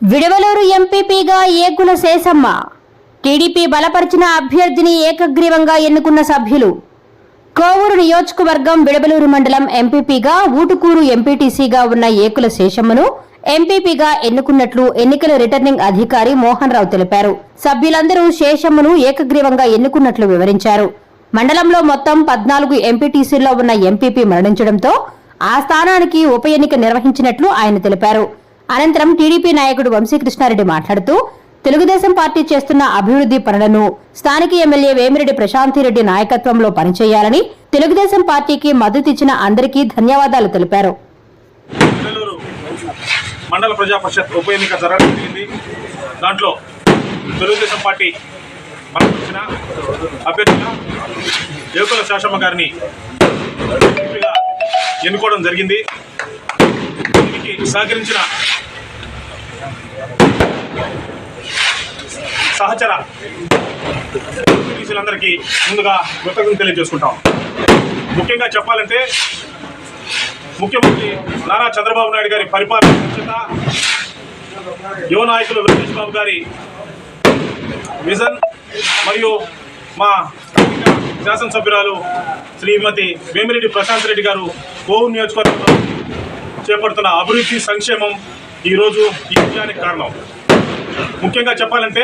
విడవలూరు ఎంపీపీగా ఏగుల శేషమ్మ టీడీపీ బలపరిచిన అభ్యర్థిని ఏకగ్రీవంగా ఎన్నుకున్న సభ్యులు. కోవూరు నియోజకవర్గం విడవలూరు మండలం ఎంపీపీగా ఊటుకూరు ఎంపీటీసీగా ఉన్న ఏకుల శేషమ్మను ఎంపీపీగా ఎన్నుకున్నట్లు ఎన్నికల రిటర్నింగ్ అధికారి మోహన్ రావు తెలిపారు. సభ్యులందరూ శేషమ్మను ఏకగ్రీవంగా ఎన్నుకున్నట్లు వివరించారు. మండలంలో మొత్తం 14 ఎంపీటీసీల్లో ఉన్న ఎంపీపీ మరణించడంతో ఆ స్థానానికి ఉప ఎన్నిక నిర్వహించినట్లు ఆయన తెలిపారు. అనంతరం టీడీపీ నాయకుడు వంశీకృష్ణారెడ్డి మాట్లాడుతూ తెలుగుదేశం పార్టీ చేస్తున్న అభివృద్ధి పనులను స్థానిక ఎమ్మెల్యే వేమిరెడ్డి ప్రశాంతిరెడ్డి నాయకత్వంలో పనిచేయాలని, తెలుగుదేశం పార్టీకి మద్దతిచ్చిన అందరికీ ధన్యవాదాలు తెలిపారు. మండల ప్రజా పరిషత్ ఉప ఎన్నిక జరగబడింది. దాంట్లో తెలుగుదేశం పార్టీ బలపరిచిన అభ్యర్థిగా ఏకుల శేషమ్మ గారిని ఎన్నుకోవడం జరిగింది. దీనికి సహకరించిన సహచర పోలీసులందరికీ ముందుగా కృతజ్ఞతలు తెలియజేసుకుంటాం. ముఖ్యంగా చెప్పాలంటే ముఖ్యమంత్రి నారా చంద్రబాబు నాయుడు గారి పరిపాలన దక్షత, యువ నాయకులు లోకేష్ బాబు గారి విజన్ మరియు మా శాసనసభ్యురాలు శ్రీమతి వేమిరెడ్డి ప్రశాంత్ రెడ్డి గారు కోవూరు నియోజకవర్గంలో చేపడుతున్న అభివృద్ధి సంక్షేమం ఈరోజు ఈ విజయానికి కారణం. ముఖ్యంగా చెప్పాలంటే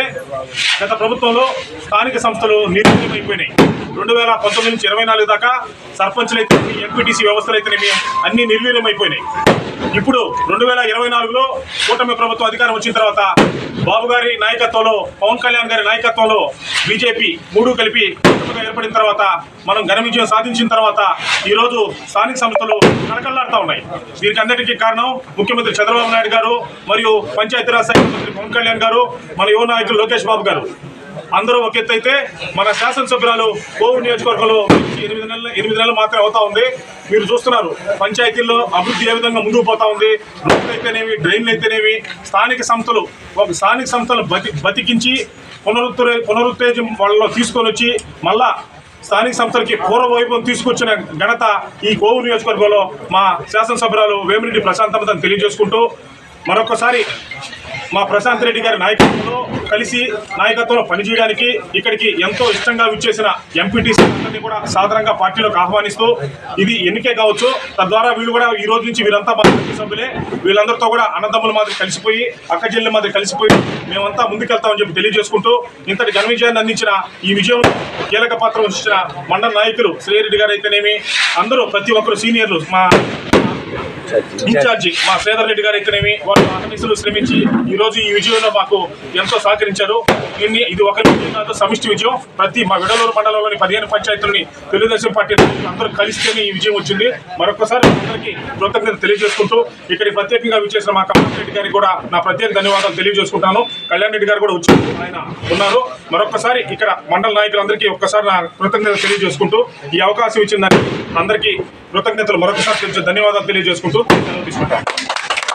గత ప్రభుత్వంలో స్థానిక సంస్థలు నిర్వీర్యమైపోయినాయి. 2019 నుంచి 24 దాకా సర్పంచ్లు అయితే ఎంపీటీసీ వ్యవస్థలు అయితేనేమి అన్ని నిర్వీర్యమైపోయినాయి. ఇప్పుడు 2024లో కూటమి ప్రభుత్వం అధికారం వచ్చిన తర్వాత బాబు గారి నాయకత్వంలో, పవన్ కళ్యాణ్ గారి నాయకత్వంలో బీజేపీ మూడు కలిపి ఏర్పడిన తర్వాత మనం ఘన విజయం సాధించిన తర్వాత ఈరోజు స్థానిక సంస్థలు కలకల్లాడుతూ ఉన్నాయి. దీనికి అన్నిటికీ కారణం ముఖ్యమంత్రి చంద్రబాబు నాయుడు గారు మరియు పంచాయతీరాజ్ శాఖ మంత్రి పవన్ కళ్యాణ్ గారు, మన యువ నాయకులు లోకేష్ బాబు గారు. అందరూ ఒక ఎత్తు అయితే మన శాసనసభ్యురాలు కోవూరు నియోజకవర్గంలో 8 నెలలు మాత్రమే అవుతా ఉంది. మీరు చూస్తున్నారు పంచాయతీల్లో అభివృద్ధి ఏ విధంగా ముందుకు పోతా ఉంది. రోడ్లు అయితేనేమి, డ్రైన్లు అయితేనేమి, స్థానిక సంస్థలు బతికించి పునరుత్తేజం వాళ్ళలో తీసుకొని వచ్చి మళ్ళా స్థానిక సంస్థలకి పూర్వ వైభవం తీసుకొచ్చిన ఘనత ఈ కోవూరు నియోజకవర్గంలో మా శాసనసభ్యురాలు వేమిరెడ్డి ప్రశాంతమ్మని తెలియజేసుకుంటూ, మరొకసారి మా ప్రశాంత్ రెడ్డి గారి నాయకత్వంలో పనిచేయడానికి ఇక్కడికి ఎంతో ఇష్టంగా విచ్చేసిన ఎంపీటీసీ అందరినీ కూడా సాధారణంగా పార్టీలోకి ఆహ్వానిస్తూ, ఇది ఎన్నికే కావచ్చు, తద్వారా వీళ్ళు కూడా ఈ రోజు నుంచి వీరంతా మా సభ్యులే, వీళ్ళందరితో కూడా అన్నదమ్ముల మాదిరి కలిసిపోయి, అక్కచెల్లెల మాదిరి కలిసిపోయి మేమంతా ముందుకెళ్తామని చెప్పి తెలియజేసుకుంటూ, ఇంతటి ఘన విజయాన్ని అందించిన ఈ విజయం కీలక పాత్ర వహించిన మండల నాయకులు శ్రీరెడ్డి గారు అయితేనేమి, అందరూ ప్రతి ఒక్కరు సీనియర్లు, మా ఇన్ఛార్జి మా శ్రీధర్ రెడ్డి గారు అయితేనేమి, వాళ్ళు అహర్నిశలు శ్రమించి ఈరోజు ఈ విజయంలో మాకు ఎంతో సహకరించారు. ఇది ఒక విజయం కాదు, సమిష్టి విజయం. మా విడవలూరు మండలంలోని 15 పంచాయతీలని తెలుగుదేశం పార్టీ అందరూ కలిస్తేనే ఈ విజయం వచ్చింది. మరొకసారి అందరికీ కృతజ్ఞతలు తెలియజేసుకుంటూ, ఇక్కడికి ప్రత్యేకంగా విచ్చేసిన మా కళ్యాణ్ రెడ్డి గారికి కూడా నా ప్రత్యేక ధన్యవాదాలు తెలియజేసుకుంటాను. కళ్యాణ్ రెడ్డి గారు కూడా వచ్చి ఆయన ఉన్నారు. మరొకసారి ఇక్కడ మండల నాయకులందరికీ ఒక్కసారి నా కృతజ్ఞతలు తెలియజేసుకుంటూ, ఈ అవకాశం ఇచ్చిందని అందరికీ కృతజ్ఞతలు మరొకసారి ధన్యవాదాలు తెలియజేసుకుంటూ తీసుకుంటాం.